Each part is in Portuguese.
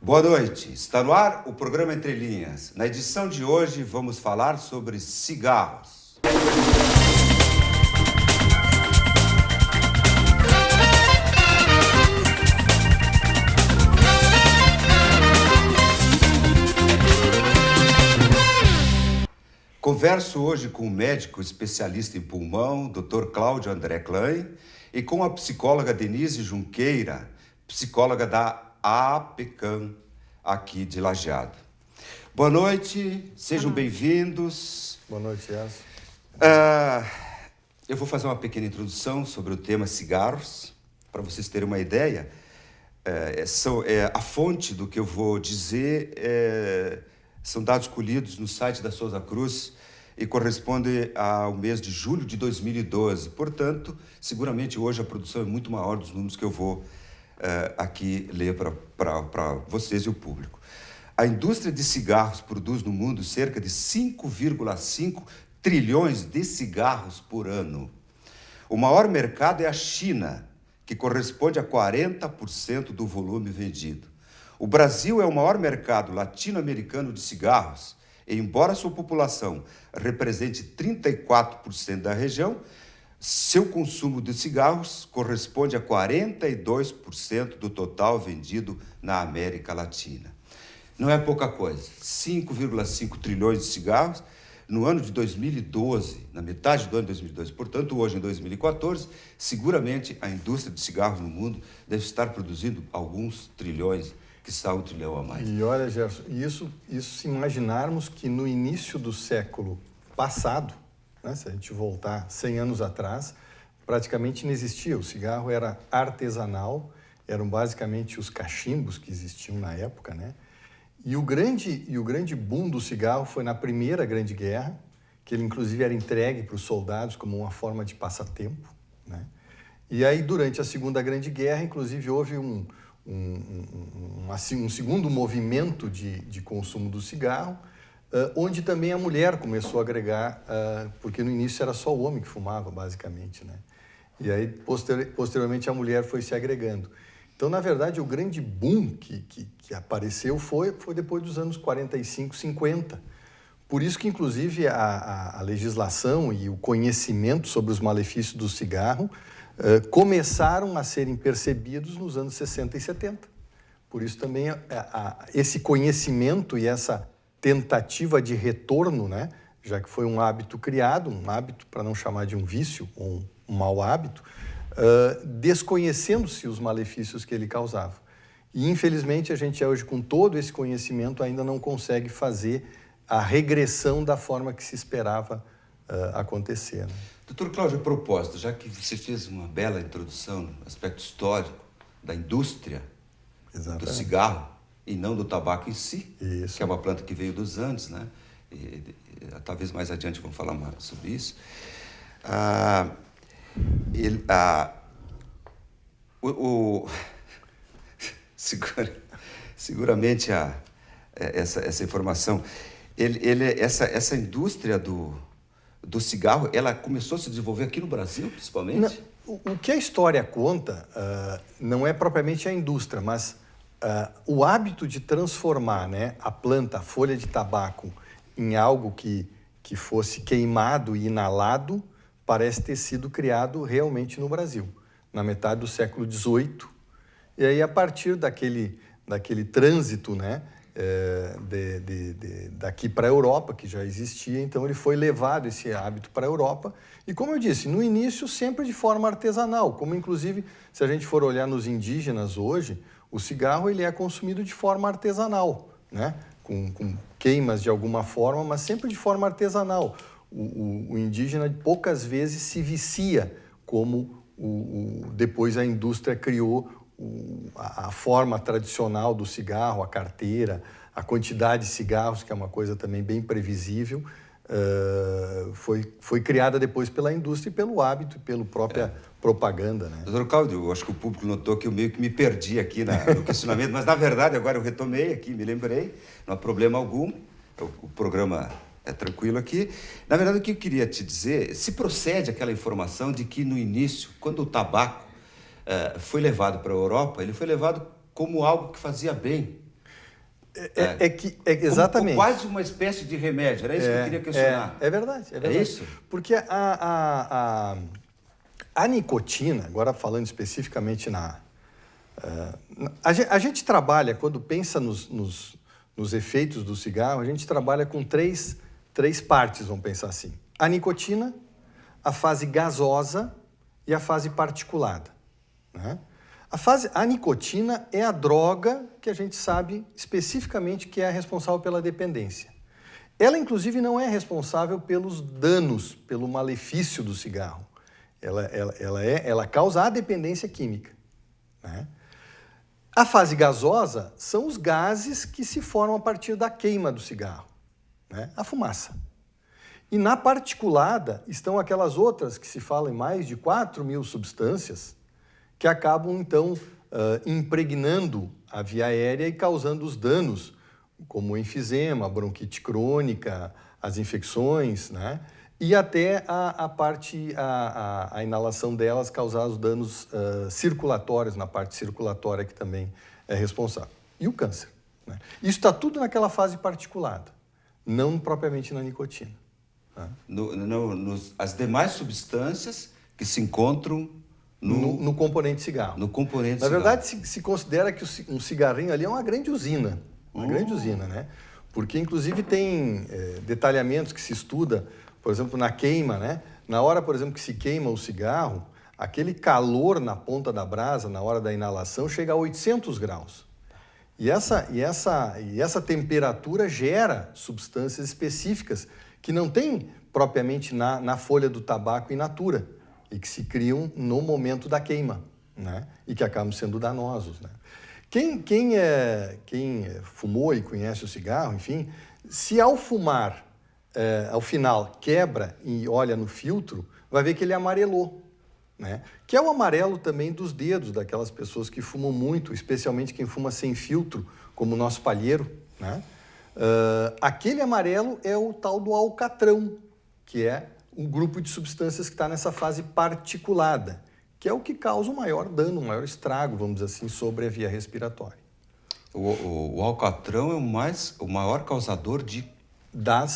Boa noite, está no ar o programa Entre Linhas. Na edição de hoje vamos falar sobre cigarros. Converso hoje com um médico especialista em pulmão, Dr. Cláudio André Klein, e com a psicóloga Denise Junqueira, psicóloga da APECAM, aqui de Lajeado. Boa noite, sejam bem-vindos. Boa noite, Celso. Eu vou fazer uma pequena introdução sobre o tema cigarros, para vocês terem uma ideia. A fonte do que eu vou dizer são dados colhidos no site da Souza Cruz e corresponde ao mês de julho de 2012. Portanto, seguramente hoje a produção é muito maior dos números que eu vou aqui ler para vocês e o público. A indústria de cigarros produz no mundo cerca de 5,5 trilhões de cigarros por ano. O maior mercado é a China, que corresponde a 40% do volume vendido. O Brasil é o maior mercado latino-americano de cigarros, e embora sua população represente 34% da região, seu consumo de cigarros corresponde a 42% do total vendido na América Latina. Não é pouca coisa. 5,5 trilhões de cigarros no ano de 2012, na metade do ano de 2012. Portanto, hoje, em 2014, seguramente a indústria de cigarros no mundo deve estar produzindo alguns trilhões, quiçá um trilhão a mais. E olha, Gerson, isso se imaginarmos que no início do século passado, né, se a gente voltar 100 anos atrás, praticamente não existia. O cigarro era artesanal, eram basicamente os cachimbos que existiam na época, né? E o grande boom do cigarro foi na Primeira Grande Guerra, que ele inclusive era entregue para os soldados como uma forma de passatempo, né? E aí, durante a Segunda Grande Guerra, inclusive, houve um segundo movimento de consumo do cigarro, onde também a mulher começou a agregar, porque no início era só o homem que fumava, basicamente, né? E aí, posteriormente, a mulher foi se agregando. Então, na verdade, o grande boom que apareceu foi depois dos anos 45, 50. Por isso que, inclusive, a legislação e o conhecimento sobre os malefícios do cigarro começaram a serem percebidos nos anos 60 e 70. Por isso também esse conhecimento e essa tentativa de retorno, né, já que foi um hábito criado, um hábito para não chamar de um vício ou um mau hábito, desconhecendo-se os malefícios que ele causava. E, infelizmente, a gente hoje, com todo esse conhecimento, ainda não consegue fazer a regressão da forma que se esperava acontecer, né? Doutor Cláudio, a propósito, já que você fez uma bela introdução no aspecto histórico da indústria do cigarro e não do tabaco em si, isso, que é uma planta que veio dos Andes, né? E talvez mais adiante vamos falar mais sobre isso. Seguramente essa informação, essa indústria do cigarro, ela começou a se desenvolver aqui no Brasil, principalmente? O que a história conta não é propriamente a indústria, mas o hábito de transformar, né, a planta, a folha de tabaco, em algo que fosse queimado e inalado, parece ter sido criado realmente no Brasil, na metade do século XVIII. E aí, a partir daquele trânsito, né, daqui para a Europa, que já existia, então ele foi levado, esse hábito, para a Europa. E, como eu disse, no início sempre de forma artesanal, como inclusive, se a gente for olhar nos indígenas hoje, o cigarro ele é consumido de forma artesanal, né? Com queimas de alguma forma, mas sempre de forma artesanal. O indígena poucas vezes se vicia, como depois a indústria criou a forma tradicional do cigarro, a carteira, a quantidade de cigarros, que é uma coisa também bem previsível, foi criada depois pela indústria e pelo hábito, pela própria propaganda, né? Doutor Cláudio, eu acho que o público notou que eu meio que me perdi aqui no questionamento, mas na verdade agora eu retomei aqui, me lembrei, não há problema algum, o programa é tranquilo aqui. Na verdade, o que eu queria te dizer, se procede aquela informação de que no início, quando o tabaco foi levado para a Europa, ele foi levado como algo que fazia bem. Exatamente. Como quase uma espécie de remédio, era isso que eu queria questionar. É verdade, é verdade. É isso? Porque a nicotina, agora falando especificamente a gente trabalha, quando pensa nos efeitos do cigarro, a gente trabalha com três partes, vamos pensar assim. A nicotina, a fase gasosa e a fase particulada, né? A nicotina é a droga que a gente sabe especificamente que é a responsável pela dependência. Ela, inclusive, não é responsável pelos danos, pelo malefício do cigarro. Ela causa a dependência química, né? A fase gasosa são os gases que se formam a partir da queima do cigarro, né? A fumaça. E na particulada estão aquelas outras que se fala em mais de 4.000 substâncias que acabam, então, impregnando a via aérea e causando os danos, como o enfisema, a bronquite crônica, as infecções, né? E até a inalação delas causar os danos circulatórios, na parte circulatória que também é responsável. E o câncer, né? Isso está tudo naquela fase particulada, não propriamente na nicotina. Né? As demais substâncias que se encontram no componente cigarro. No componente Na cigarro. verdade, se considera que um cigarrinho ali é uma grande usina. Uma grande usina, né? Porque, inclusive, tem detalhamentos que se estuda, por exemplo, na queima, né? Na hora, por exemplo, que se queima o cigarro, aquele calor na ponta da brasa, na hora da inalação, chega a 800 graus. E essa temperatura gera substâncias específicas que não tem propriamente na folha do tabaco in natura e que se criam no momento da queima, né? E que acabam sendo danosos, né? Quem fumou e conhece o cigarro, enfim, se ao fumar, ao final, quebra e olha no filtro, vai ver que ele amarelou, né? Que é o amarelo também dos dedos daquelas pessoas que fumam muito, especialmente quem fuma sem filtro, como o nosso palheiro, né? Aquele amarelo é o tal do alcatrão, que é um grupo de substâncias que está nessa fase particulada, que é o que causa o maior dano, o maior estrago, vamos dizer assim, sobre a via respiratória. O alcatrão é o maior causador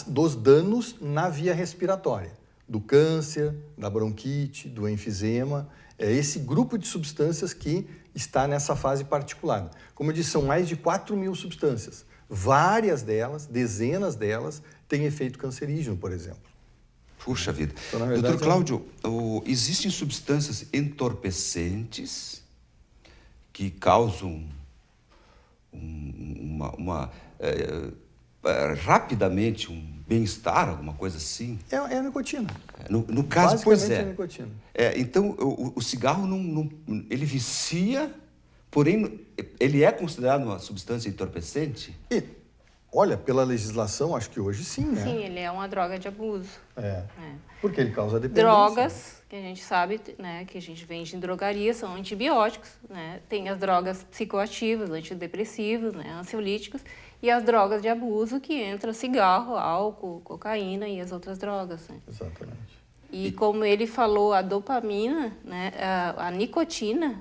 dos danos na via respiratória, do câncer, da bronquite, do enfisema. É esse grupo de substâncias que está nessa fase particulada. Como eu disse, são mais de 4.000 substâncias. Várias delas, dezenas delas, têm efeito cancerígeno, por exemplo. Puxa vida. Então, na verdade, Doutor Cláudio, existem substâncias entorpecentes que causam rapidamente um bem-estar, alguma coisa assim? É a nicotina. No caso, pois é a nicotina. Então, o cigarro ele vicia, porém, ele é considerado uma substância entorpecente? Olha, pela legislação, acho que hoje sim, né? Sim, ele é uma droga de abuso. Porque ele causa dependência. Drogas, que a gente sabe, né, que a gente vende em drogaria, são antibióticos, né? Tem as drogas psicoativas, antidepressivos, né, ansiolíticos, e as drogas de abuso, que entra cigarro, álcool, cocaína e as outras drogas, né? Exatamente. E como ele falou, a dopamina, né, a nicotina,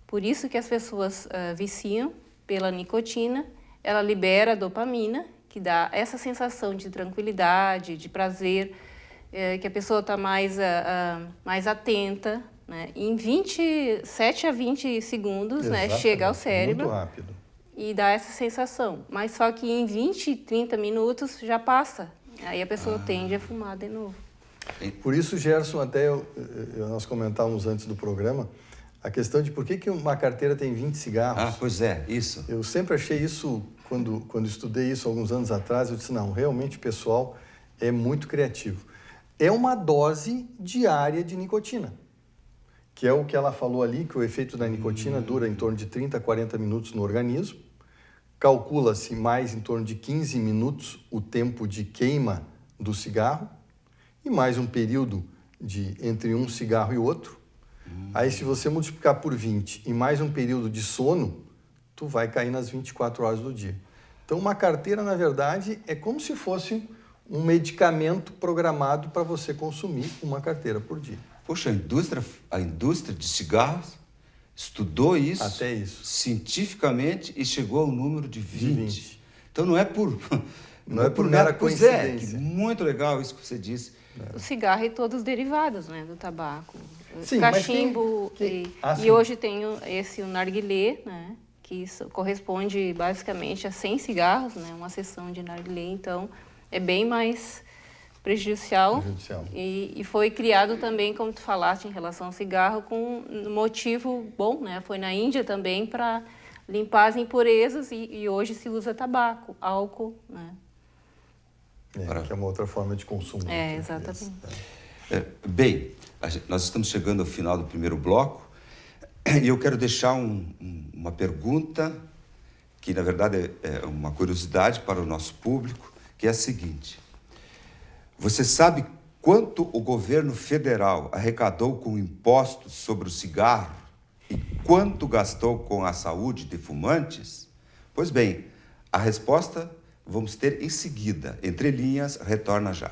por isso que as pessoas viciam pela nicotina, ela libera a dopamina, que dá essa sensação de tranquilidade, de prazer, que a pessoa está mais atenta, né? Em 27 a 20 segundos, né, chega ao cérebro. Muito rápido. E dá essa sensação. Mas só que em 20, 30 minutos já passa. Aí a pessoa tende a fumar de novo. Por isso, Gerson, até nós comentávamos antes do programa, a questão de por que uma carteira tem 20 cigarros. Pois é, isso. Eu sempre achei isso, quando estudei isso alguns anos atrás, eu disse, não, realmente o pessoal é muito criativo. É uma dose diária de nicotina, que é o que ela falou ali, que o efeito da nicotina dura em torno de 30 a 40 minutos no organismo. Calcula-se mais em torno de 15 minutos o tempo de queima do cigarro e mais um período entre um cigarro e outro. Aí, se você multiplicar por 20 e mais um período de sono, tu vai cair nas 24 horas do dia. Então, uma carteira, na verdade, é como se fosse um medicamento programado para você consumir uma carteira por dia. Poxa, a indústria de cigarros estudou isso, até isso, cientificamente, e chegou ao número de 20. Então não é por... Não é por mera Pois é, coincidência. muito legal isso que você disse. O cigarro e todos os derivados, né, do tabaco. Sim, mas Cachimbo sim. e hoje tem o narguilé, né, que isso corresponde basicamente a 100 cigarros, né, uma sessão de narguilé, então é bem mais prejudicial. E foi criado também, como tu falaste, em relação ao cigarro, com um motivo bom, né, foi na Índia também para limpar as impurezas e hoje se usa tabaco, álcool, né. Que é uma outra forma de consumo. Exatamente. Bem, nós estamos chegando ao final do primeiro bloco e eu quero deixar uma pergunta que, na verdade, é uma curiosidade para o nosso público, que é a seguinte. Você sabe quanto o governo federal arrecadou com impostos sobre o cigarro e quanto gastou com a saúde de fumantes? Pois bem, a resposta vamos ter em seguida. Entre linhas, retorna já.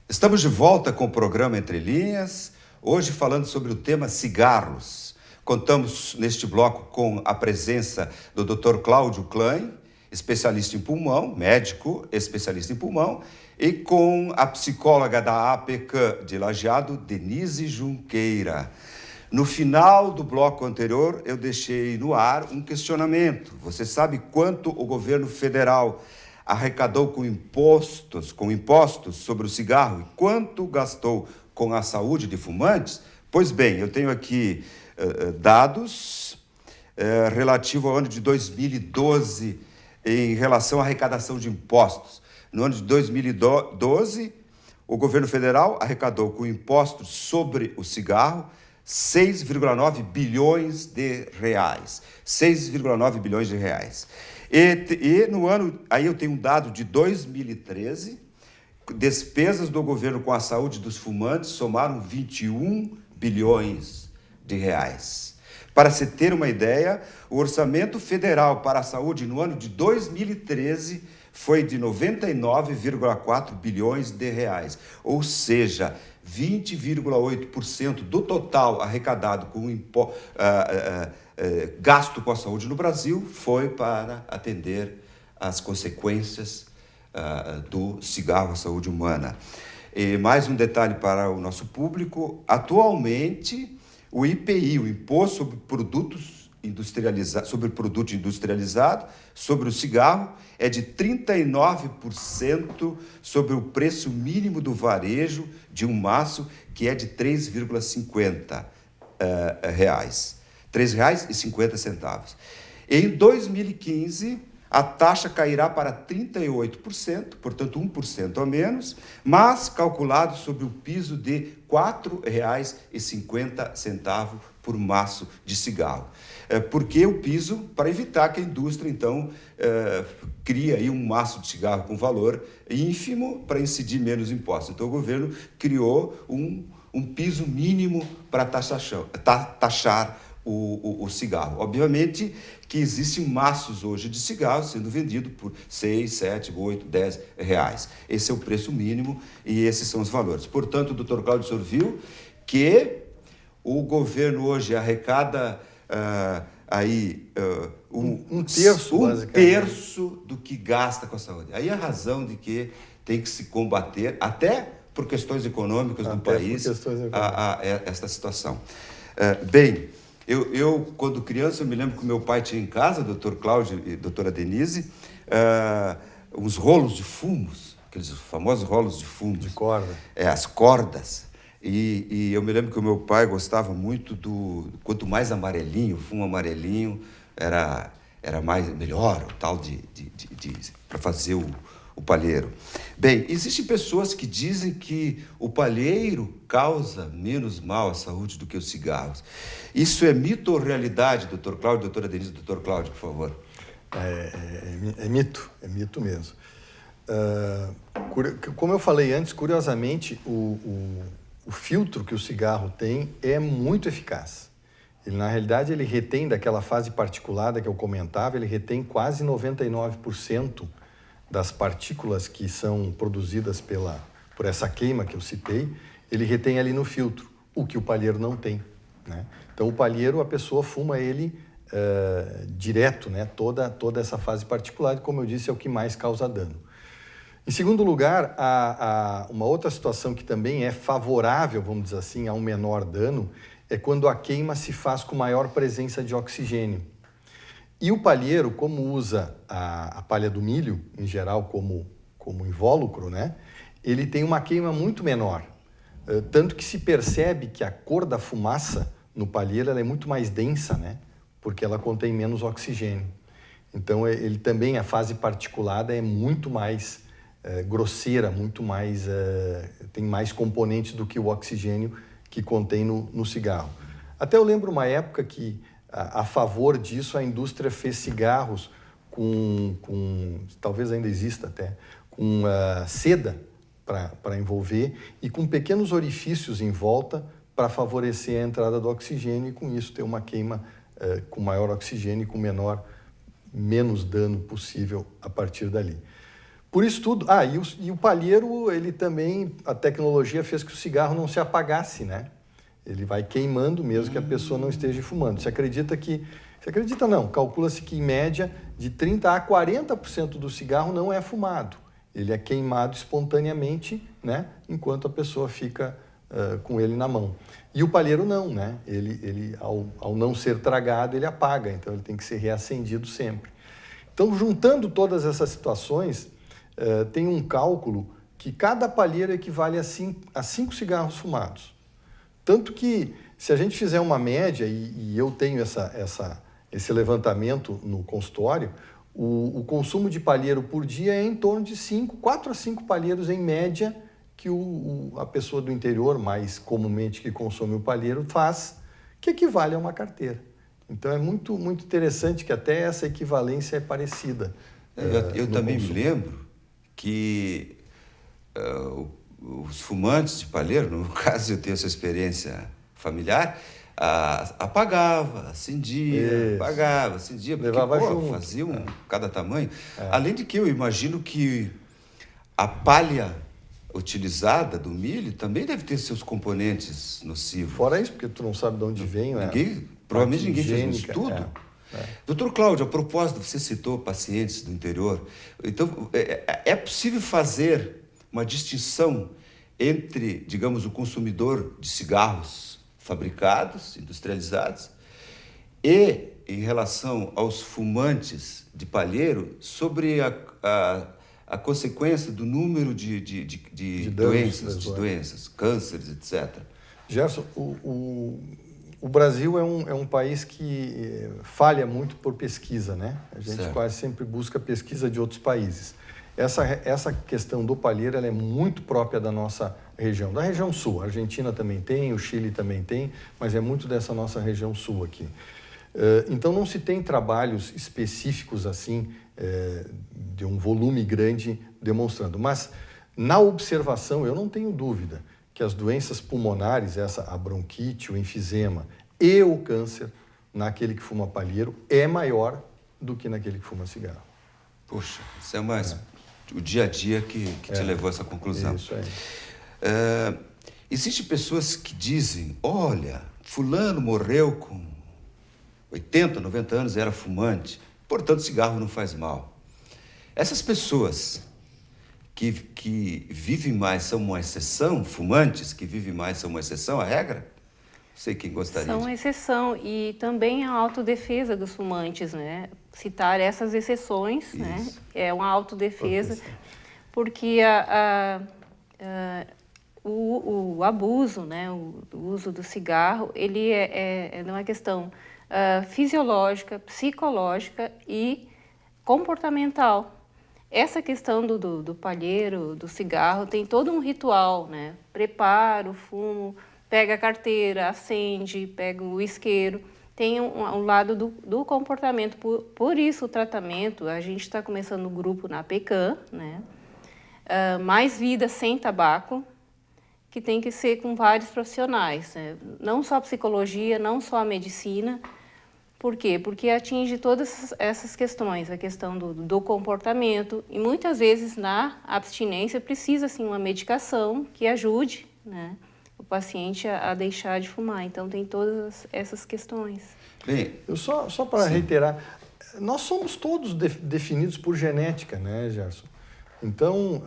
Estamos de volta com o programa Entre Linhas, hoje falando sobre o tema cigarros. Contamos neste bloco com a presença do Dr. Cláudio Klein, especialista em pulmão, médico especialista em pulmão, e com a psicóloga da APECAM de Lajeado, Denise Junqueira. No final do bloco anterior, eu deixei no ar um questionamento. Você sabe quanto o governo federal arrecadou com impostos sobre o cigarro e quanto gastou com a saúde de fumantes? Pois bem, eu tenho aqui dados relativos ao ano de 2012 em relação à arrecadação de impostos. No ano de 2012, o governo federal arrecadou com impostos sobre o cigarro 6,9 bilhões de reais. 6,9 bilhões de reais. E no ano, aí eu tenho um dado de 2013, despesas do governo com a saúde dos fumantes somaram 21 bilhões de reais. Para se ter uma ideia, o orçamento federal para a saúde no ano de 2013 foi de 99,4 bilhões de reais, ou seja, 20,8% do total arrecadado com gasto com a saúde no Brasil foi para atender às consequências do cigarro à saúde humana. E mais um detalhe para o nosso público, atualmente o IPI, o Imposto sobre Produtos Industrializados, sobre produto industrializado, sobre o cigarro, é de 39% sobre o preço mínimo do varejo de um maço, que é de R$ 3,50. R$ 3,50. Em 2015, a taxa cairá para 38%, portanto 1% a menos, mas calculado sobre o piso de R$ 4,50 por maço de cigarro. Porque o piso, para evitar que a indústria, então, crie aí um maço de cigarro com valor ínfimo para incidir menos impostos. Então, o governo criou um piso mínimo para taxar o cigarro. Obviamente que existem maços hoje de cigarros sendo vendidos por 6, 7, 8, 10 reais. Esse é o preço mínimo e esses são os valores. Portanto, o doutor Cláudio Sorvil, que o governo hoje arrecada um terço do que gasta com a saúde. Aí a razão de que tem que se combater, até por questões econômicas do país, esta situação. Bem, eu, quando criança, eu me lembro que o meu pai tinha em casa, doutor Cláudio e doutora Denise, uns rolos de fumos, aqueles famosos rolos de fumos. De corda. As cordas. E eu me lembro que o meu pai gostava muito quanto mais amarelinho, fumo amarelinho, era melhor, o tal para fazer o palheiro. Bem, existem pessoas que dizem que o palheiro causa menos mal à saúde do que os cigarros. Isso é mito ou realidade, doutor Cláudio, doutora Denise? Doutor Cláudio, por favor. É mito mesmo. Como eu falei antes, curiosamente, o filtro que o cigarro tem é muito eficaz. Na realidade, ele retém daquela fase particulada que eu comentava, ele retém quase 99% das partículas que são produzidas por essa queima que eu citei, ele retém ali no filtro, o que o palheiro não tem, né? Então, o palheiro, a pessoa fuma ele direto, né? Toda essa fase particular, como eu disse, é o que mais causa dano. Em segundo lugar, uma outra situação que também é favorável, vamos dizer assim, a um menor dano, é quando a queima se faz com maior presença de oxigênio. E o palheiro, como usa a palha do milho, em geral, como invólucro, né? Ele tem uma queima muito menor. Tanto que se percebe que a cor da fumaça no palheiro ela é muito mais densa, né? Porque ela contém menos oxigênio. Então, ele também, a fase particulada é muito mais grosseira, muito mais, tem mais componentes do que o oxigênio que contém no cigarro. Até eu lembro uma época que, a favor disso, a indústria fez cigarros com talvez ainda exista até, com seda para envolver e com pequenos orifícios em volta para favorecer a entrada do oxigênio e com isso ter uma queima com maior oxigênio e com menos dano possível a partir dali. Por isso tudo... e o palheiro, ele também... A tecnologia fez que o cigarro não se apagasse, né? Ele vai queimando mesmo que a pessoa não esteja fumando. Você acredita não, calcula-se que em média de 30% a 40% do cigarro não é fumado. Ele é queimado espontaneamente, né? Enquanto a pessoa fica com ele na mão. E o palheiro não, né? Ele ao não ser tragado, ele apaga, então ele tem que ser reacendido sempre. Então, juntando todas essas situações, tem um cálculo que cada palheiro equivale a 5 cigarros fumados. Tanto que, se a gente fizer uma média, e eu tenho esse levantamento no consultório, o consumo de palheiro por dia é em torno de 4 a 5 palheiros em média que a pessoa do interior, mais comumente que consome o palheiro, faz, que equivale a uma carteira. Então, é muito, muito interessante que até essa equivalência é parecida. Eu também me lembro que os fumantes de palheiro, no caso eu tenho essa experiência familiar, apagava, acendia, apagava, acendia, porque faziam cada tamanho. Além de que eu imagino que a palha utilizada do milho também deve ter seus componentes nocivos. Fora isso, porque tu não sabe de onde vem, né? Provavelmente ninguém fez um estudo. Doutor Cláudio, a propósito, você citou pacientes do interior. Então, é possível fazer uma distinção entre, digamos, o consumidor de cigarros fabricados, industrializados, e em relação aos fumantes de palheiro, sobre a consequência do número de doenças, cânceres, etc. Gerson, o Brasil é um país que falha muito por pesquisa, né? A gente quase sempre busca pesquisa de outros países. Essa questão do palheiro ela é muito própria da nossa região, da região sul. A Argentina também tem, o Chile também tem, mas é muito dessa nossa região sul aqui. Então, não se tem trabalhos específicos assim, de um volume grande demonstrando. Mas, na observação, eu não tenho dúvida que as doenças pulmonares, a bronquite, o enfisema e o câncer, naquele que fuma palheiro, é maior do que naquele que fuma cigarro. Puxa, isso é mais o dia a dia que te levou a essa conclusão. Isso aí. Existem pessoas que dizem, olha, fulano morreu com 80, 90 anos, era fumante, portanto cigarro não faz mal. Essas pessoas que vivem mais são uma exceção, fumantes que vivem mais são uma exceção, a regra? Não sei quem gostaria. São exceção e também a autodefesa dos fumantes, né? Citar essas exceções, né? É uma autodefesa, porque o abuso, né? O uso do cigarro, ele é uma questão fisiológica, psicológica e comportamental. Essa questão do palheiro, do cigarro, tem todo um ritual, né? Prepara o fumo, pega a carteira, acende, pega o isqueiro. Tem um lado do comportamento. Por isso, o tratamento, a gente está começando o grupo na PECAM, né? Mais vida sem tabaco, que tem que ser com vários profissionais, né? Não só a psicologia, não só a medicina. Por quê? Porque atinge todas essas questões, a questão do comportamento, e muitas vezes na abstinência precisa, sim, uma medicação que ajude, né, o paciente a deixar de fumar. Então, tem todas essas questões. Bem, Eu só para reiterar, nós somos todos definidos por genética, né, Gerson? Então,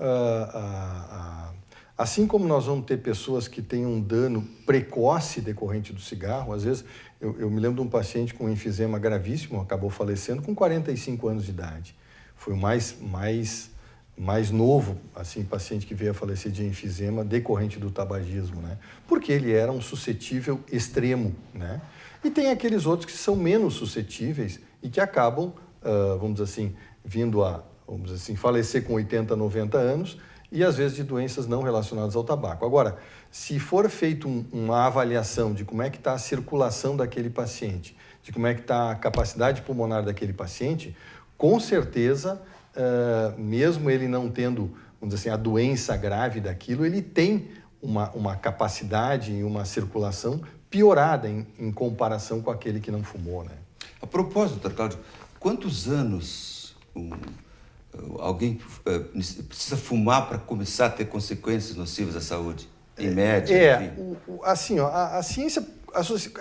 assim como nós vamos ter pessoas que têm um dano precoce decorrente do cigarro, às vezes, eu me lembro de um paciente com enfisema gravíssimo, acabou falecendo com 45 anos de idade. Foi o mais novo, assim, paciente que veio a falecer de enfisema decorrente do tabagismo, né? Porque ele era um suscetível extremo, né? E tem aqueles outros que são menos suscetíveis e que acabam, vamos dizer assim, vindo a, vamos dizer assim, falecer com 80, 90 anos e às vezes de doenças não relacionadas ao tabaco. Agora, se for feita uma avaliação de como é que está a circulação daquele paciente, de como é que está a capacidade pulmonar daquele paciente, com certeza, mesmo ele não tendo, vamos dizer assim, a doença grave daquilo, ele tem uma capacidade e uma circulação piorada em comparação com aquele que não fumou, né? a propósito, doutor Cláudio, quantos anos alguém precisa fumar para começar a ter consequências nocivas à saúde? Em média, enfim. Assim, ó, a ciência,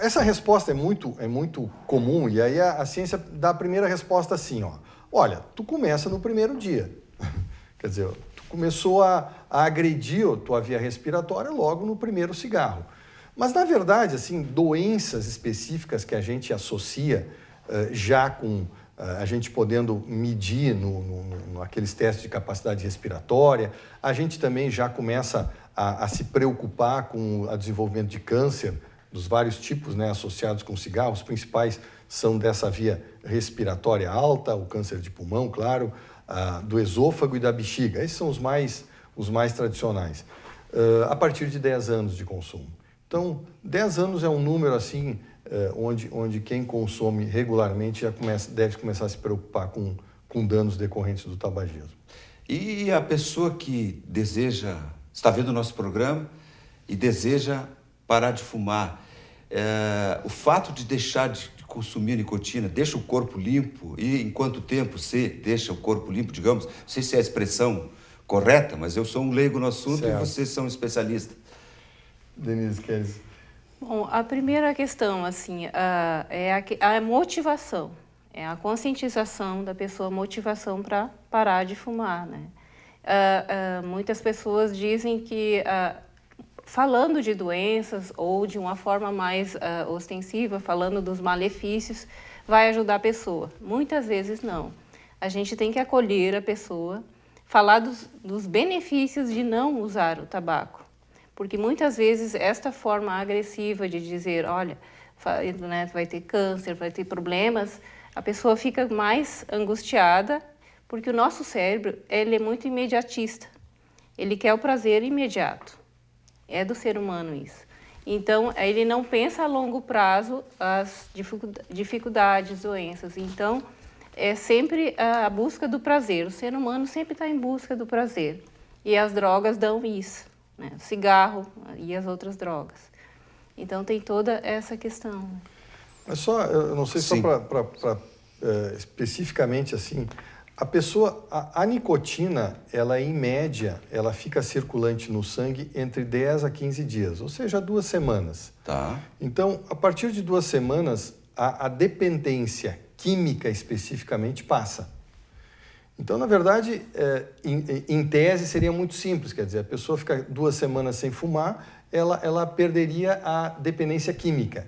essa resposta é muito comum, e aí a ciência dá a primeira resposta assim, ó. Olha, tu começa no primeiro dia. Quer dizer, tu começou a agredir a tua via respiratória logo no primeiro cigarro. Mas, na verdade, assim, doenças específicas que a gente associa já com a gente podendo medir naqueles testes de capacidade respiratória, a gente também já começa a se preocupar com o desenvolvimento de câncer, dos vários tipos, né, associados com cigarro. Os principais são dessa via respiratória alta, o câncer de pulmão, claro, do esôfago e da bexiga. Esses são os mais tradicionais, a partir de 10 anos de consumo. Então, 10 anos é um número assim, onde quem consome regularmente já deve começar a se preocupar com danos decorrentes do tabagismo. E a pessoa que está vendo o nosso programa e deseja parar de fumar, o fato de deixar de consumir nicotina deixa o corpo limpo? E em quanto tempo você deixa o corpo limpo, digamos? Não sei se é a expressão correta, mas eu sou um leigo no assunto, certo, e vocês são especialistas. Denise, quer dizer? Bom, a primeira questão, assim, é a motivação, é a conscientização da pessoa, motivação para parar de fumar, né? Muitas pessoas dizem que, falando de doenças ou de uma forma mais ostensiva, falando dos malefícios, vai ajudar a pessoa. Muitas vezes não. A gente tem que acolher a pessoa, falar dos benefícios de não usar o tabaco. Porque muitas vezes esta forma agressiva de dizer, olha, vai ter câncer, vai ter problemas, a pessoa fica mais angustiada, porque o nosso cérebro, ele é muito imediatista. Ele quer o prazer imediato. É do ser humano isso. Então, ele não pensa a longo prazo as dificuldades, doenças. Então, é sempre a busca do prazer. O ser humano sempre está em busca do prazer. E as drogas dão isso, né? O cigarro e as outras drogas. Então, tem toda essa questão. Mas só, eu não sei, sim, só para especificamente assim, a nicotina, ela em média, ela fica circulante no sangue entre 10 a 15 dias, ou seja, 2 semanas. Tá. Então, a partir de 2 semanas, a dependência química especificamente passa. Então, na verdade, em tese seria muito simples, quer dizer, a pessoa fica 2 semanas sem fumar, ela perderia a dependência química.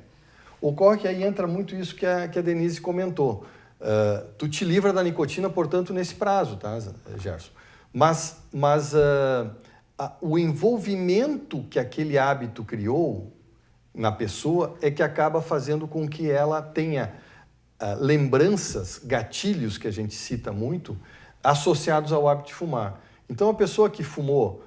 Ocorre que aí entra muito isso que a Denise comentou. Tu te livra da nicotina, portanto, nesse prazo, tá, Gerson? Mas o envolvimento que aquele hábito criou na pessoa é que acaba fazendo com que ela tenha lembranças, gatilhos, que a gente cita muito, associados ao hábito de fumar. Então, a pessoa que fumou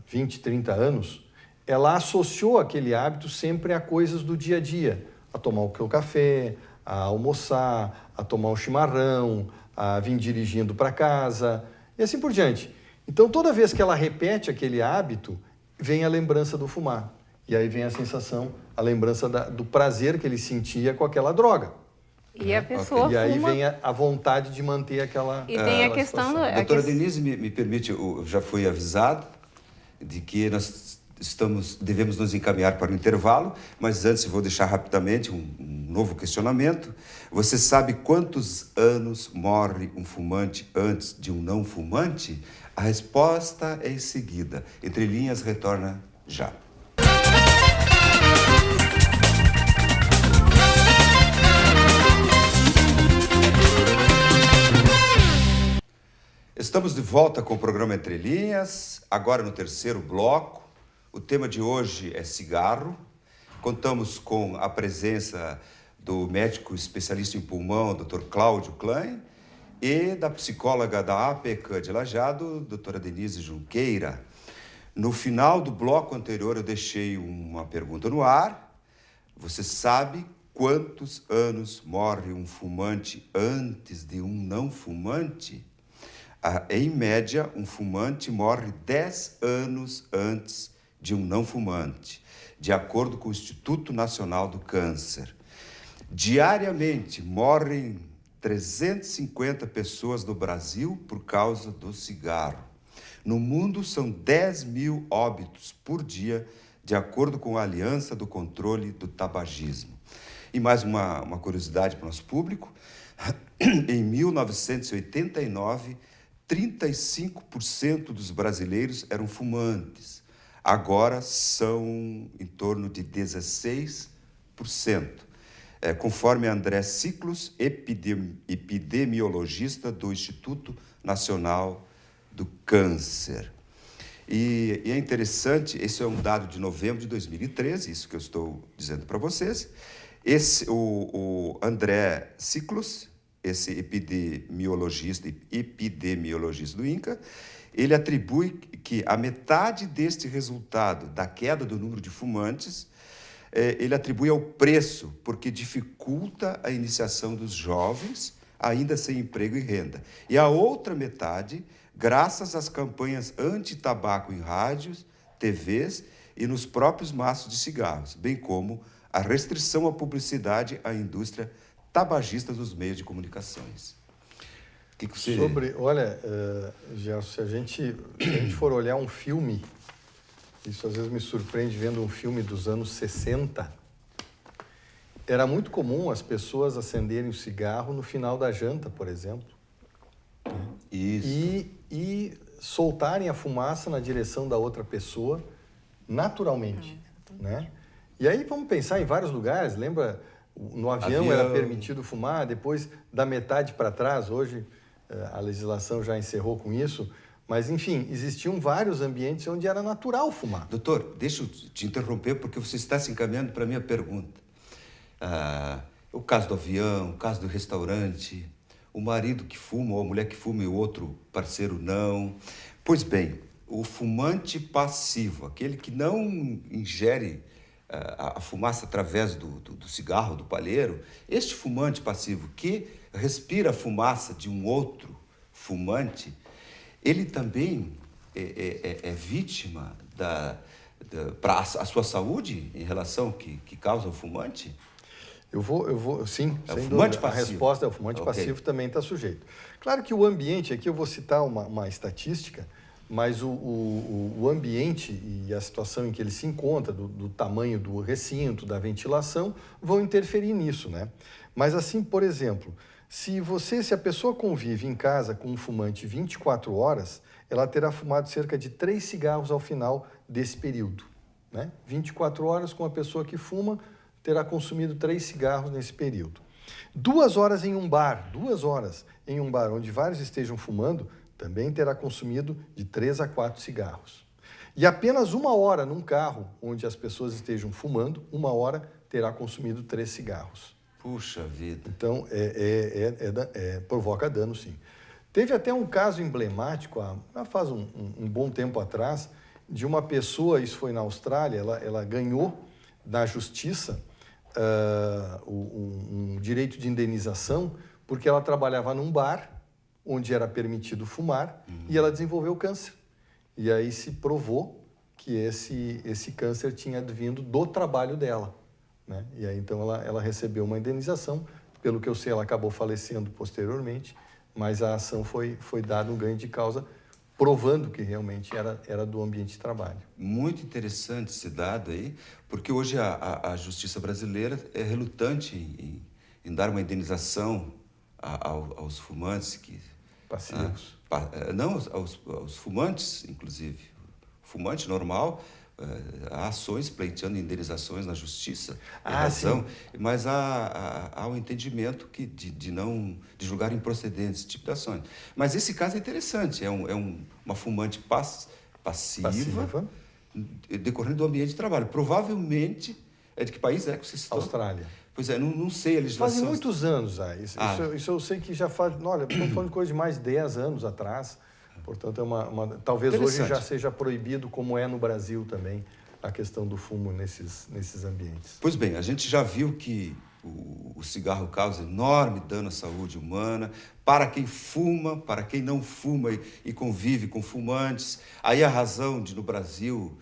20, 30 anos, ela associou aquele hábito sempre a coisas do dia a dia, a tomar o café, a almoçar, a tomar um chimarrão, a vir dirigindo para casa e assim por diante. Então, toda vez que ela repete aquele hábito, vem a lembrança do fumar. E aí vem a sensação, a lembrança do prazer que ele sentia com aquela droga. E a pessoa fuma... E aí vem a vontade de manter aquela E tem a questão... Doutora Denise, me permite, eu já fui avisado de que nós devemos nos encaminhar para o intervalo, mas antes vou deixar rapidamente um novo questionamento. Você sabe quantos anos morre um fumante antes de um não fumante? A resposta é em seguida. Entre Linhas retorna já. Estamos de volta com o programa Entre Linhas, agora no terceiro bloco. O tema de hoje é cigarro. Contamos com a presença do médico especialista em pulmão, Dr. Cláudio Klein, e da psicóloga da APECAM de Lajeado, doutora Denise Junqueira. No final do bloco anterior, eu deixei uma pergunta no ar. Você sabe quantos anos morre um fumante antes de um não fumante? Em média, um fumante morre 10 anos antes de um não fumante, de acordo com o Instituto Nacional do Câncer. Diariamente, morrem 350 pessoas no Brasil por causa do cigarro. No mundo, são 10 mil óbitos por dia, de acordo com a Aliança do Controle do Tabagismo. E mais uma curiosidade para o nosso público. Em 1989, 35% dos brasileiros eram fumantes. Agora são em torno de 16%. Conforme André Ciclos, epidemiologista do Instituto Nacional do Câncer. E é interessante, esse é um dado de novembro de 2013, isso que eu estou dizendo para vocês. O André Ciclos, esse epidemiologista do INCA, ele atribui que a metade deste resultado da queda do número de fumantes, ele atribui ao preço, porque dificulta a iniciação dos jovens, ainda sem emprego e renda. E a outra metade, graças às campanhas anti-tabaco em rádios, TVs e nos próprios maços de cigarros, bem como a restrição à publicidade à indústria tabagista dos meios de comunicações. O que você... Olha, Gerson, se a gente for olhar um filme, isso às vezes me surpreende vendo um filme dos anos 60, era muito comum as pessoas acenderem o cigarro no final da janta, por exemplo. Isso. E soltarem a fumaça na direção da outra pessoa naturalmente, né? E aí vamos pensar em vários lugares, lembra? No avião era permitido fumar, depois da metade para trás, hoje a legislação já encerrou com isso, mas enfim, existiam vários ambientes onde era natural fumar. Doutor, deixa eu te interromper porque você está se encaminhando para a minha pergunta. O caso do avião, o caso do restaurante, o marido que fuma ou a mulher que fuma e o outro parceiro não. Pois bem, o fumante passivo, aquele que não ingere a fumaça através do cigarro, do palheiro, este fumante passivo que respira a fumaça de um outro fumante, ele também é vítima para a sua saúde em relação que causa o fumante? Sim, é sem o fumante dúvida. passivo. A resposta é o fumante passivo também está sujeito. Claro que o ambiente, aqui eu vou citar uma estatística, mas o ambiente e a situação em que ele se encontra, do tamanho do recinto, da ventilação, vão interferir nisso, né? Mas assim, por exemplo, se a pessoa convive em casa com um fumante 24 horas, ela terá fumado cerca de 3 cigarros ao final desse período, né? 24 horas com a pessoa que fuma, terá consumido 3 cigarros nesse período. 2 horas em um bar, 2 horas em um bar onde vários estejam fumando, também terá consumido de 3 a 4 cigarros. E apenas 1 hora num carro onde as pessoas estejam fumando, 1 hora terá consumido 3 cigarros. Puxa vida. Então, provoca dano, sim. Teve até um caso emblemático, faz um bom tempo atrás, de uma pessoa, isso foi na Austrália, ela ganhou na justiça um direito de indenização porque ela trabalhava num bar onde era permitido fumar e ela desenvolveu câncer. E aí se provou que esse câncer tinha advindo do trabalho dela, né? E aí então ela recebeu uma indenização, pelo que eu sei ela acabou falecendo posteriormente, mas a ação foi dada um ganho de causa provando que realmente era do ambiente de trabalho. Muito interessante esse dado aí, porque hoje a justiça brasileira é relutante em dar uma indenização aos fumantes que... Passivos. Não, aos fumantes, inclusive. Fumante normal, há ações pleiteando indenizações na justiça, razão, mas há um entendimento de julgar improcedentes esse tipo de ações. Mas esse caso é interessante, é uma fumante passiva decorrendo do ambiente de trabalho. Provavelmente, é de que país é que vocês estão? Austrália. Pois é, não sei a legislação. Fazem muitos anos, isso eu sei que já faz... Olha, estamos falando de coisa de mais de 10 anos atrás. Portanto, talvez hoje já seja proibido, como é no Brasil também, a questão do fumo nesses ambientes. Pois bem, a gente já viu que o cigarro causa enorme dano à saúde humana, para quem fuma, para quem não fuma e convive com fumantes. Aí a razão de, no Brasil,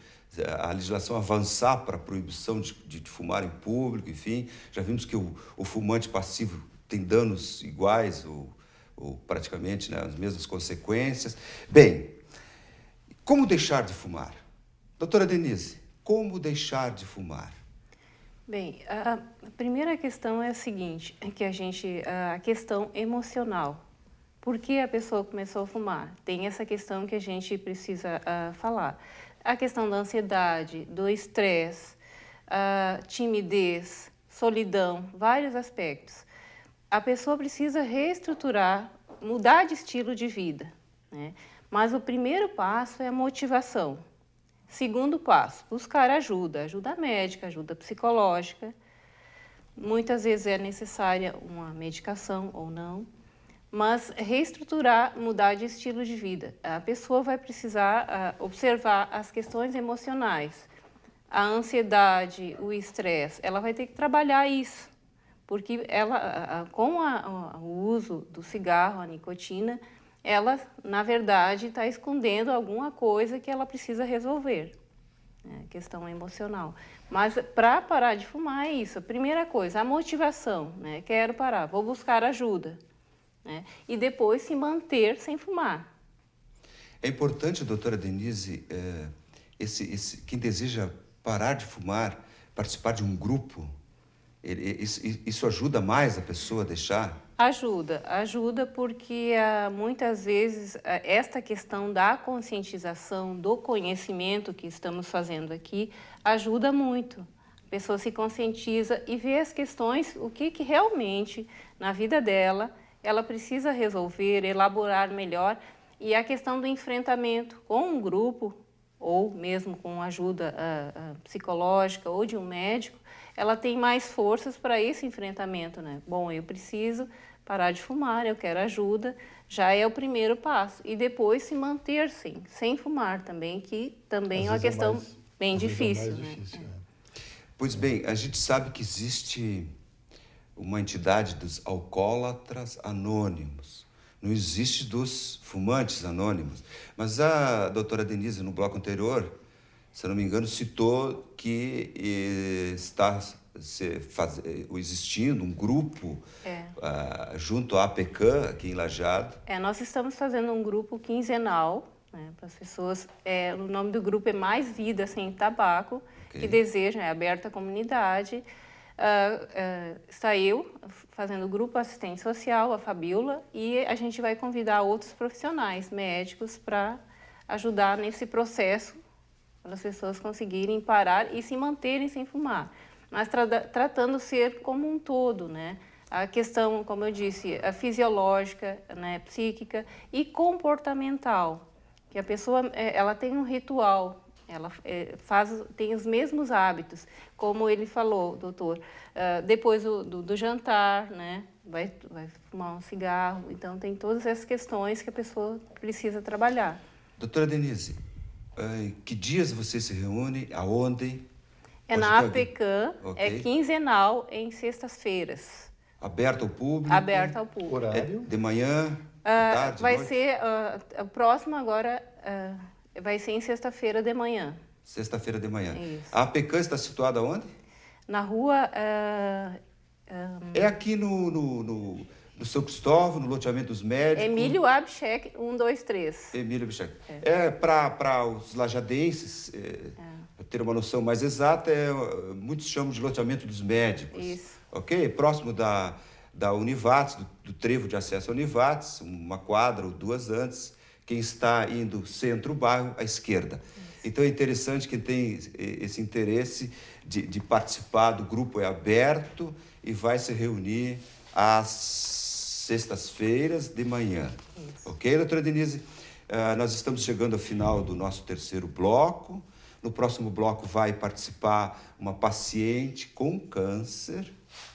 a legislação avançar para a proibição de fumar em público, enfim. Já vimos que o fumante passivo tem danos iguais ou praticamente, né, as mesmas consequências. Bem, como deixar de fumar? Doutora Denise, como deixar de fumar? Bem, a primeira questão é a seguinte, a questão emocional. Por que a pessoa começou a fumar? Tem essa questão que a gente precisa falar. A questão da ansiedade, do estresse, timidez, solidão, vários aspectos. A pessoa precisa reestruturar, mudar de estilo de vida, né? Mas o primeiro passo é a motivação. Segundo passo, buscar ajuda médica, ajuda psicológica. Muitas vezes é necessária uma medicação ou não, mas reestruturar, mudar de estilo de vida. A pessoa vai precisar observar as questões emocionais, a ansiedade, o estresse, ela vai ter que trabalhar isso. Porque ela, com o uso do cigarro, a nicotina, ela, na verdade, está escondendo alguma coisa que ela precisa resolver, né? Questão emocional. Mas para parar de fumar é isso. A primeira coisa, a motivação, né? Quero parar, vou buscar ajuda, né? E depois se manter sem fumar. É importante, doutora Denise, quem deseja parar de fumar, participar de um grupo, isso ajuda mais a pessoa a deixar? Ajuda porque muitas vezes esta questão da conscientização, do conhecimento que estamos fazendo aqui, ajuda muito. A pessoa se conscientiza e vê as questões, o que realmente na vida dela ela precisa resolver, elaborar melhor. E a questão do enfrentamento com um grupo, ou mesmo com ajuda psicológica ou de um médico, ela tem mais forças para esse enfrentamento, né? Bom, eu preciso parar de fumar, eu quero ajuda, já é o primeiro passo. E depois se manter sem fumar também, que também é uma questão bem difícil, né? Pois bem, a gente sabe que existe uma entidade dos alcoólatras anônimos. Não existe dos fumantes anônimos. Mas a doutora Denise, no bloco anterior, se eu não me engano, citou que está existindo um grupo junto à APECAM, aqui em Lajeado. Nós estamos fazendo um grupo quinzenal, né, para as pessoas. O nome do grupo é Mais Vida Sem Tabaco, que desejam, é aberto à comunidade. Está eu fazendo o grupo assistente social, a Fabiola, e a gente vai convidar outros profissionais, médicos, para ajudar nesse processo, para as pessoas conseguirem parar e se manterem sem fumar. Mas tratando o ser como um todo, né? A questão, como eu disse, a fisiológica, né, psíquica e comportamental, que a pessoa ela tem um ritual, ela tem os mesmos hábitos, como ele falou, doutor, depois do jantar, né, vai fumar um cigarro, então tem todas essas questões que a pessoa precisa trabalhar. Doutora Denise, que dias você se reúne, aonde? Na APECAM, é quinzenal em sextas-feiras. Aberto ao público? Aberto ao público. Horário? De manhã, de tarde, vai noite? ser, o próximo agora vai ser em sexta-feira de manhã. Sexta-feira de manhã. Isso. A APECAM está situada onde? Na rua... É aqui no no São Cristóvão, no loteamento dos médicos. Emílio Abchek, 123. Emílio Abchek. Para os lajadenses ter uma noção mais exata, muitos chamam de loteamento dos médicos. Isso. Ok? Próximo da Univates, do trevo de acesso à Univates, uma quadra ou duas antes, quem está indo centro-bairro à esquerda. Então é interessante quem tem esse interesse de participar do grupo, é aberto e vai se reunir às sextas-feiras de manhã. Isso. Ok, doutora Denise? Nós estamos chegando ao final do nosso terceiro bloco. No próximo bloco vai participar uma paciente com câncer,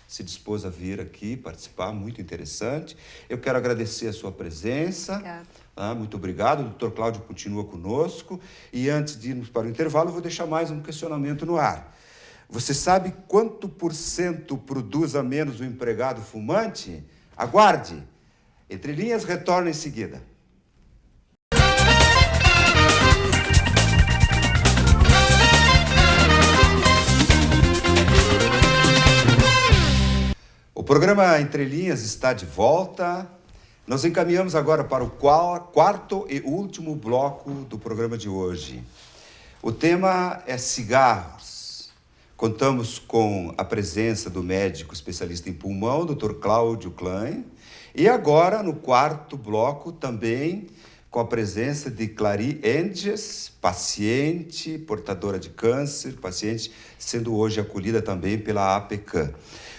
se dispôs a vir aqui participar, muito interessante. Eu quero agradecer a sua presença. Obrigada. Muito obrigado. O doutor Cláudio continua conosco. E antes de irmos para o intervalo, eu vou deixar mais um questionamento no ar. Você sabe quanto % produz a menos o empregado fumante? Aguarde. Entre Linhas retorna em seguida. O programa Entre Linhas está de volta. Nós encaminhamos agora para o quarto e último bloco do programa de hoje. O tema é cigarros. Contamos com a presença do médico especialista em pulmão, Dr. Cláudio Klein, e agora, no quarto bloco, também com a presença de Clary Enges, paciente portadora de câncer, paciente sendo hoje acolhida também pela APCAM.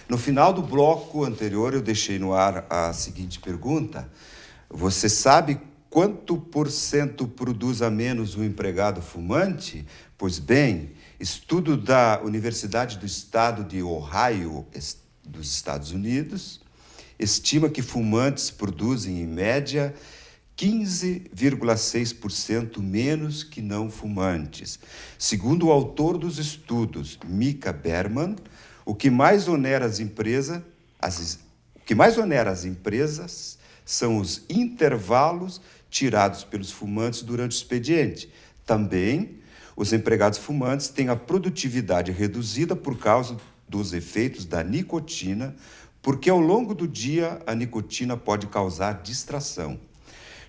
No final do bloco anterior, eu deixei no ar a seguinte pergunta. Você sabe quanto % produz a menos o empregado fumante? Pois bem, estudo da Universidade do Estado de Ohio, dos Estados Unidos, estima que fumantes produzem, em média, 15,6% menos que não fumantes. Segundo o autor dos estudos, Mika Berman, o que mais onera as empresas são os intervalos tirados pelos fumantes durante o expediente. Também, os empregados fumantes têm a produtividade reduzida por causa dos efeitos da nicotina, porque ao longo do dia a nicotina pode causar distração.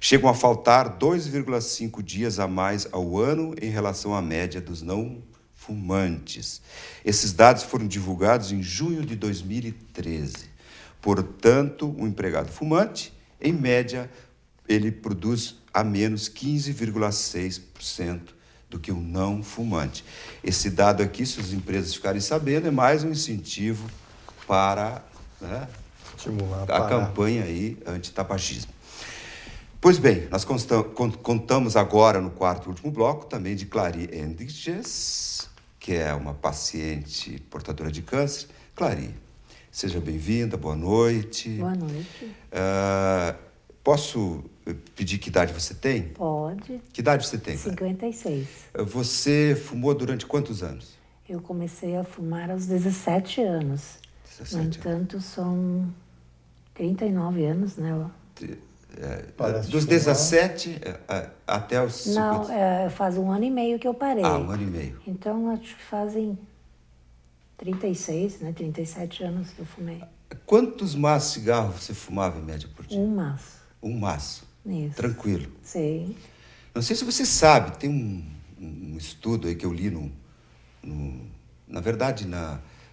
Chegam a faltar 2,5 dias a mais ao ano em relação à média dos não fumantes. Esses dados foram divulgados em junho de 2013. Portanto, o empregado fumante, em média, ele produz a menos 15,6% do que o não fumante. Esse dado aqui, se as empresas ficarem sabendo, é mais um incentivo para estimular a campanha aí anti-tabagismo. Pois bem, nós contamos agora, no quarto e último bloco, também de Clary Enges, que é uma paciente portadora de câncer. Clary, seja bem-vinda, boa noite. Boa noite. Posso pedir que idade você tem? Pode. Que idade você tem? 56. Você fumou durante quantos anos? Eu comecei a fumar aos 17 anos. 17 no entanto, são 39 anos, né? Dos 17 até os 50. Não, faz 1 ano e meio que eu parei. 1 ano e meio. Então, acho que fazem 36, né? 37 anos que eu fumei. Quantos maços de cigarro você fumava, em média, por dia? 1 maço. 1 maço. Isso. Tranquilo. Sei. Não sei se você sabe, tem um estudo aí que eu li, na verdade,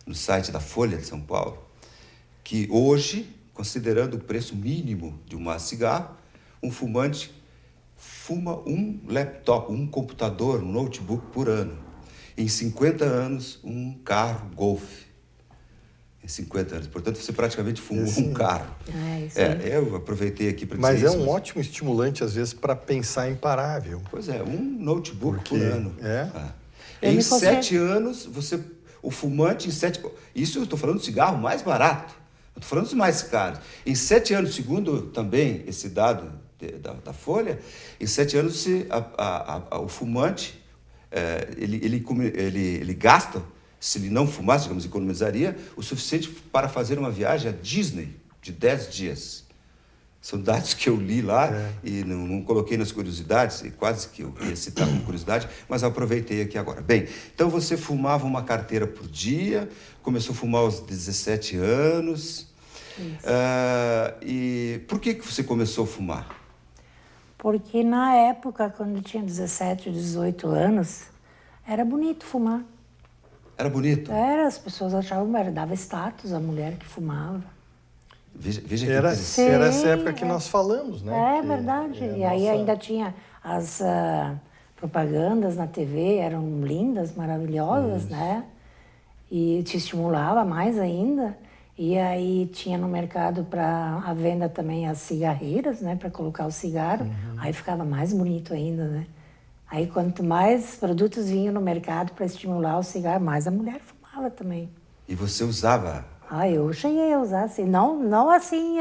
no site da Folha de São Paulo, que hoje, considerando o preço mínimo de um maço de cigarro, um fumante fuma um laptop, um computador, um notebook por ano. Em 50 anos, um carro Golf. Em 50 anos. Portanto, você praticamente fumou um carro. Isso aí. Eu aproveitei aqui para dizer Mas isso. É um ótimo estimulante, às vezes, para pensar em parar, viu? Pois é, um notebook por ano. Em 7 anos, o fumante em 7... Isso eu estou falando do cigarro mais barato. Eu estou falando dos mais caros. Em 7 anos, segundo também esse dado da Folha, em 7 anos o fumante, ele gasta, se ele não fumasse, digamos, economizaria, o suficiente para fazer uma viagem à Disney de 10 dias. São dados que eu li lá e não coloquei nas curiosidades, e quase que eu ia citar como curiosidade, mas eu aproveitei aqui agora. Bem, então você fumava uma carteira por dia, começou a fumar aos 17 anos. E por que você começou a fumar? Porque na época, quando eu tinha 17, 18 anos, era bonito fumar. Era bonito? As pessoas achavam, dava status a mulher que fumava. Veja que Era interessante. essa época que nós falamos, né? É Que verdade. é a E aí nossa- ainda tinha as propagandas na TV, eram lindas, maravilhosas, né? E te estimulava mais ainda. E aí tinha no mercado para a venda também as cigarreiras, né? Para colocar o cigarro. Aí ficava mais bonito ainda, né? Aí quanto mais produtos vinham no mercado para estimular o cigarro, mais a mulher fumava também. E você usava? Eu cheguei a usar assim, não assim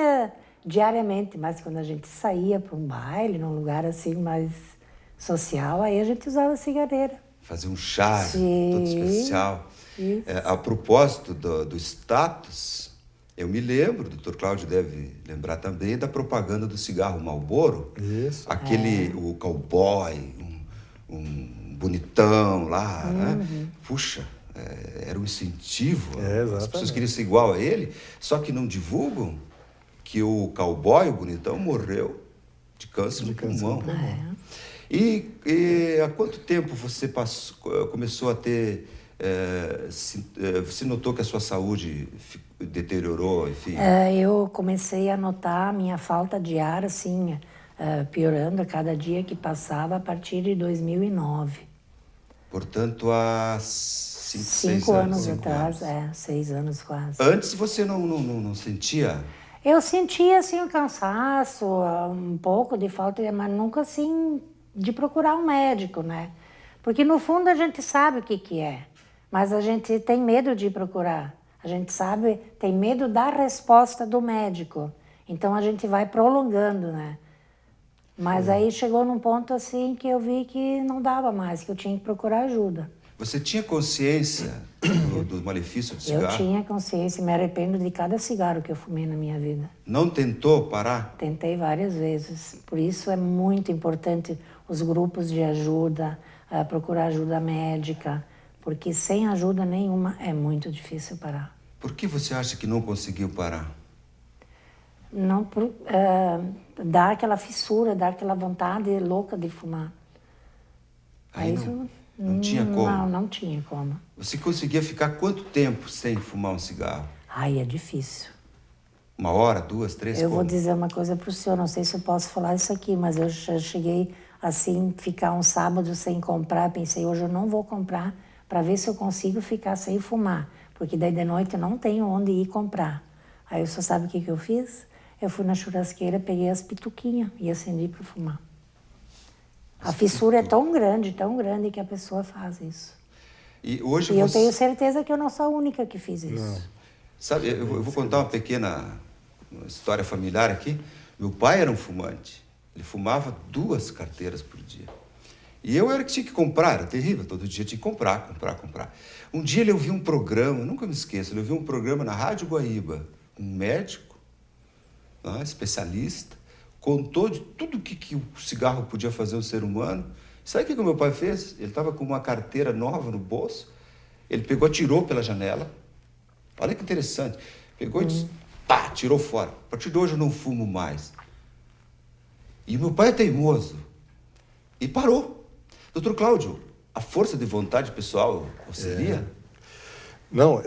diariamente, mas quando a gente saía para um baile, num lugar assim mais social, aí a gente usava cigarreira. Fazer um chá Sim, todo especial. isso. A propósito do status, eu me lembro, o Dr. Cláudio deve lembrar também, da propaganda do cigarro Marlboro. Isso. Aquele, o cowboy, um bonitão lá, né? Puxa, era um incentivo. As exatamente. pessoas queriam ser igual a ele, só que não divulgam que o cowboy, o bonitão, morreu de câncer no pulmão. E há quanto tempo você começou a ter... você notou que a sua saúde deteriorou, enfim? Eu comecei a notar a minha falta de ar, assim, piorando a cada dia que passava a partir de 2009. Portanto, há 5 anos atrás, 6 anos quase. Antes você não sentia? Eu sentia, assim, um cansaço, um pouco de falta de... Mas nunca, assim, de procurar um médico, né? Porque, no fundo, a gente sabe o que é. Mas a gente tem medo de procurar. A gente sabe, tem medo da resposta do médico. Então, a gente vai prolongando, né? Mas aí chegou num ponto, assim, que eu vi que não dava mais, que eu tinha que procurar ajuda. Você tinha consciência do malefício do Eu cigarro? tinha consciência e me arrependo de cada cigarro que eu fumei na minha vida. Não tentou parar? Tentei várias vezes. Por isso é muito importante os grupos de ajuda, procurar ajuda médica, porque sem ajuda nenhuma é muito difícil parar. Por que você acha que não conseguiu parar? Não, dá aquela fissura, dá aquela vontade louca de fumar. Aí não tinha como? Não tinha como. Você conseguia ficar quanto tempo sem fumar um cigarro? É difícil. 1 hora, 2, 3? Eu vou dizer uma coisa para o senhor, não sei se eu posso falar isso aqui, mas eu já cheguei assim, ficar um sábado sem comprar, pensei, hoje eu não vou comprar para ver se eu consigo ficar sem fumar, porque daí de noite eu não tenho onde ir comprar. Aí eu só sabe o que eu fiz? Eu fui na churrasqueira, peguei as pituquinhas e acendi para fumar. A fissura é tão grande que a pessoa faz isso. E hoje eu tenho certeza que eu não sou a única que fiz isso. Não. Sabe, eu vou contar uma pequena história familiar aqui. Meu pai era um fumante. Ele fumava 2 carteiras por dia. E eu era que tinha que comprar, era terrível. Todo dia tinha que comprar. Um dia ele ouviu um programa, nunca me esqueço, ele ouviu um programa na Rádio Guaíba. Um médico, especialista, contou de tudo que o cigarro podia fazer ao ser humano. Sabe o que o meu pai fez? Ele estava com uma carteira nova no bolso, ele pegou, atirou pela janela. Olha que interessante. Pegou e disse, pá, tirou fora. A partir de hoje eu não fumo mais. E o meu pai é teimoso. E parou. Doutor Cláudio, a força de vontade pessoal auxilia? Não,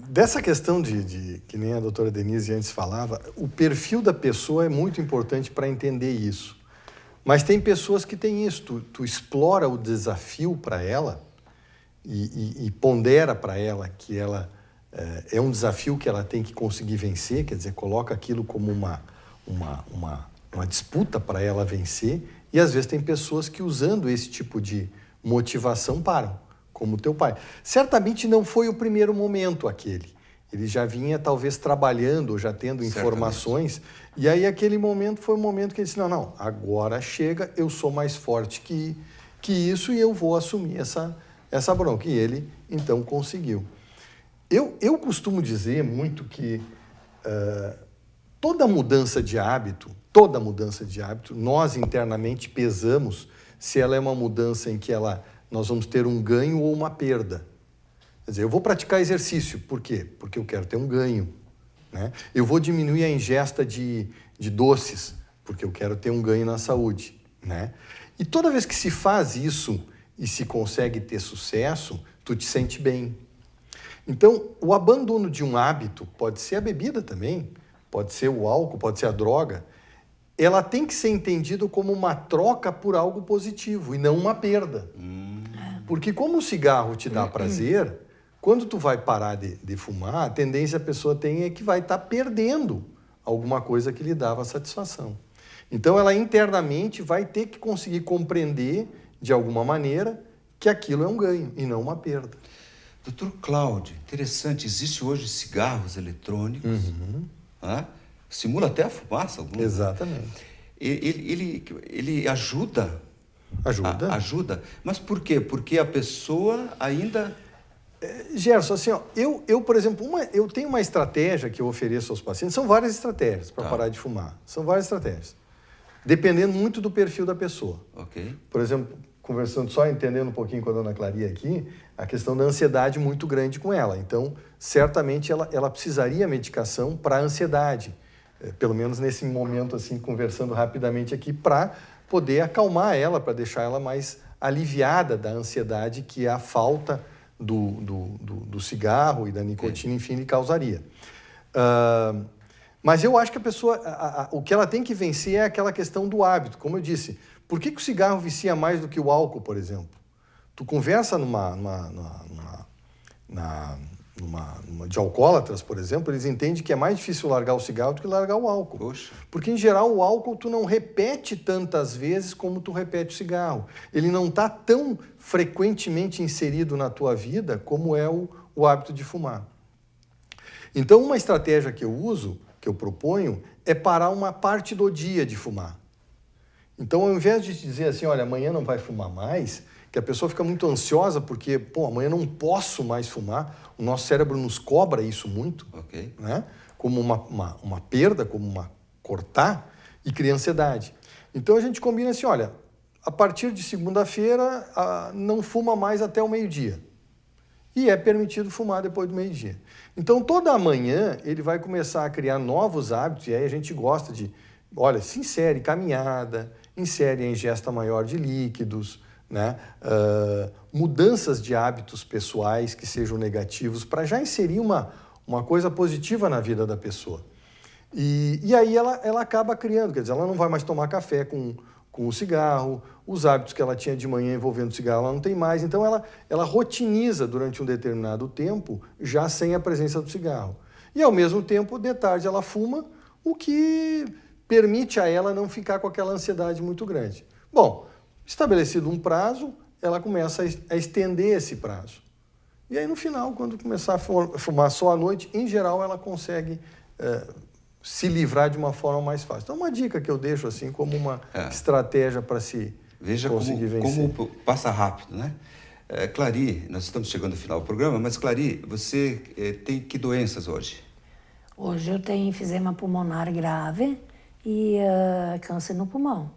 dessa questão que nem a doutora Denise antes falava, o perfil da pessoa é muito importante para entender isso. Mas tem pessoas que têm isso, tu explora o desafio para ela e pondera para ela que ela é um desafio que ela tem que conseguir vencer, quer dizer, coloca aquilo como uma disputa para ela vencer, e às vezes tem pessoas que usando esse tipo de motivação param, como teu pai. Certamente não foi o primeiro momento aquele. Ele já vinha talvez trabalhando, ou já tendo informações, e aí aquele momento foi o momento que ele disse, não, agora chega, eu sou mais forte que isso e eu vou assumir essa bronca. E ele, então, conseguiu. Eu costumo dizer muito que toda mudança de hábito, nós internamente pesamos se ela é uma mudança em que nós vamos ter um ganho ou uma perda. Quer dizer, eu vou praticar exercício. Por quê? Porque eu quero ter um ganho. né? Eu vou diminuir a ingesta de doces, porque eu quero ter um ganho na saúde, né? E toda vez que se faz isso e se consegue ter sucesso, tu te sente bem. Então, o abandono de um hábito, pode ser a bebida também, pode ser o álcool, pode ser a droga, ela tem que ser entendida como uma troca por algo positivo e não uma perda. Porque como o cigarro te dá prazer, quando tu vai parar de fumar, a tendência a pessoa tem é que vai estar perdendo alguma coisa que lhe dava satisfação. Então, ela internamente vai ter que conseguir compreender, de alguma maneira, que aquilo é um ganho e não uma perda. Doutor Cláudio, interessante, existe hoje cigarros eletrônicos, né? Simula até a fumaça. Exatamente. Ele ajuda? Ajuda. Ajuda. Mas por quê? Porque a pessoa ainda... Gerson, assim, ó, eu, por exemplo, eu tenho uma estratégia que eu ofereço aos pacientes, são várias estratégias para parar de fumar, são várias estratégias, dependendo muito do perfil da pessoa. Ok. Por exemplo, conversando só, entendendo um pouquinho com a dona Claria aqui, a questão da ansiedade muito grande com ela. Então, certamente, ela precisaria medicação para a ansiedade, pelo menos nesse momento, assim, conversando rapidamente aqui, para poder acalmar ela, para deixar ela mais aliviada da ansiedade que a falta do cigarro e da nicotina, enfim, lhe causaria. Mas eu acho que a pessoa, o que ela tem que vencer é aquela questão do hábito. Como eu disse, por que o cigarro vicia mais do que o álcool, por exemplo? Tu conversa de alcoólatras, por exemplo, eles entendem que é mais difícil largar o cigarro do que largar o álcool. Poxa. Porque, em geral, o álcool tu não repete tantas vezes como tu repete o cigarro. Ele não está tão frequentemente inserido na tua vida como é o hábito de fumar. Então, uma estratégia que eu uso, que eu proponho, é parar uma parte do dia de fumar. Então, ao invés de dizer assim, olha, amanhã não vai fumar mais, que a pessoa fica muito ansiosa porque, pô, amanhã não posso mais fumar, o nosso cérebro nos cobra isso muito, Ok. né? Como uma perda, como uma cortar, e cria ansiedade. Então, a gente combina assim, olha, a partir de segunda-feira, não fuma mais até o meio-dia. E é permitido fumar depois do meio-dia. Então, toda manhã, ele vai começar a criar novos hábitos, e aí a gente gosta de, olha, se insere caminhada, insere a ingesta maior de líquidos, né? Mudanças de hábitos pessoais que sejam negativos, para já inserir uma coisa positiva na vida da pessoa. E aí ela acaba criando, quer dizer, ela não vai mais tomar café com o cigarro, os hábitos que ela tinha de manhã envolvendo cigarro ela não tem mais, então ela rotiniza durante um determinado tempo, já sem a presença do cigarro. E ao mesmo tempo, de tarde ela fuma, o que permite a ela não ficar com aquela ansiedade muito grande. Bom, estabelecido um prazo, ela começa a estender esse prazo. E aí, no final, quando começar a fumar só à noite, em geral, ela consegue se livrar de uma forma mais fácil. Então, uma dica que eu deixo assim como uma estratégia para se conseguir vencer. Como passa rápido, né? Clary, nós estamos chegando ao final do programa, mas Clary, você tem que doenças hoje? Hoje eu tenho enfisema pulmonar grave e câncer no pulmão.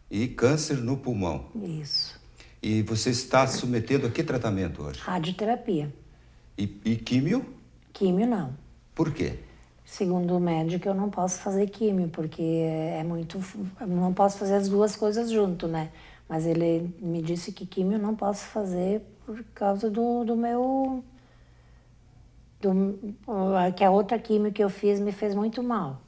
E câncer no pulmão. Isso. E você está submetendo a que tratamento hoje? Radioterapia. E químio? Químio não. Por quê? Segundo o médico, eu não posso fazer químio, porque não posso fazer as duas coisas junto, né? Mas ele me disse que químio eu não posso fazer por causa do meu... que a outra químio que eu fiz me fez muito mal.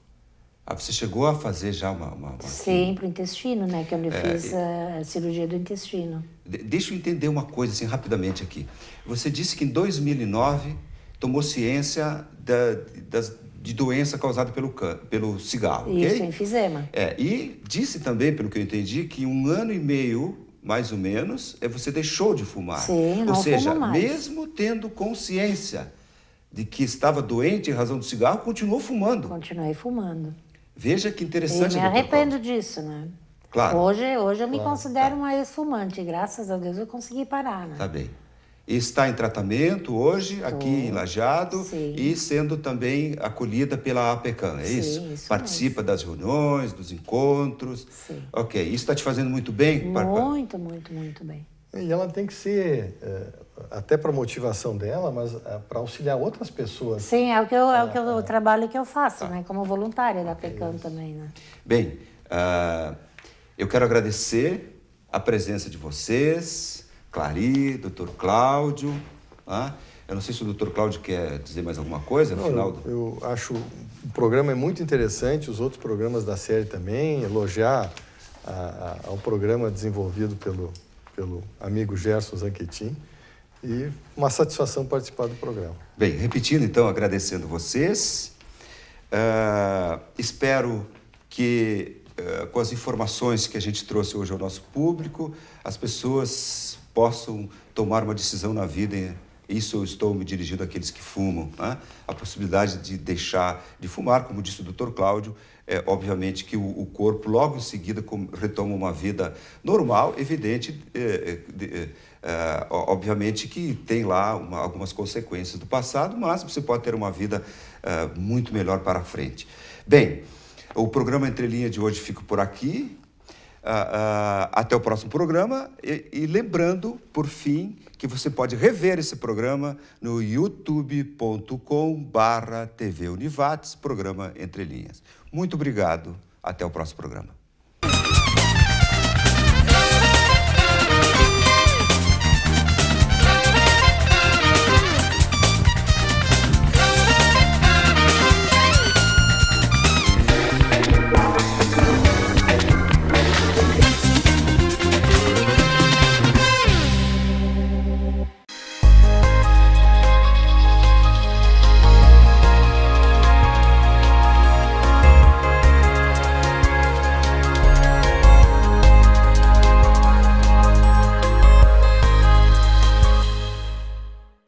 Você chegou a fazer já uma Sim, para o intestino, né? Que eu fiz a cirurgia do intestino. Deixa eu entender uma coisa assim rapidamente aqui. Você disse que em 2009 tomou ciência de doença causada pelo cigarro, Isso, ok? enfisema. E disse também, pelo que eu entendi, que 1 ano e meio, mais ou menos, você deixou de fumar. Sim, não Ou seja, fumo mais. mesmo tendo consciência de que estava doente em razão do cigarro, continuou fumando. Continuei fumando. Veja que E interessante. me arrependo disso, né? Claro. Hoje eu me considero uma ex-fumante. Graças a Deus eu consegui parar, né? Tá bem. E está em tratamento hoje, Estou. aqui em Lajeado, Sim. e sendo também acolhida pela APECAM, é Sim, isso? isso Participa das reuniões, dos encontros. Sim. Ok. Isso está te fazendo muito bem? Muito, muito, muito bem. E ela tem que ser, até para motivação dela, mas para auxiliar outras pessoas. Sim, é o trabalho que eu faço, né? Como voluntária da PECAM também, né? Bem, eu quero agradecer a presença de vocês, Clary, Dr. Cláudio. Eu não sei se o Dr. Cláudio quer dizer mais alguma coisa no final. Eu acho o programa é muito interessante, os outros programas da série também, elogiar ao programa desenvolvido pelo amigo Gerson Zanquetin, e uma satisfação participar do programa. Bem, repetindo então, agradecendo vocês, espero que com as informações que a gente trouxe hoje ao nosso público, as pessoas possam tomar uma decisão na vida. Isso eu estou me dirigindo àqueles que fumam, né? A possibilidade de deixar de fumar, como disse o Dr. Cláudio, obviamente que o corpo logo em seguida retoma uma vida normal, evidente, obviamente que tem lá algumas consequências do passado, mas você pode ter uma vida muito melhor para frente. Bem, o programa Entre Linhas de hoje fica por aqui. Até o próximo programa e lembrando, por fim, que você pode rever esse programa no youtube.com/TV Univates, programa Entre Linhas. Muito obrigado, até o próximo programa.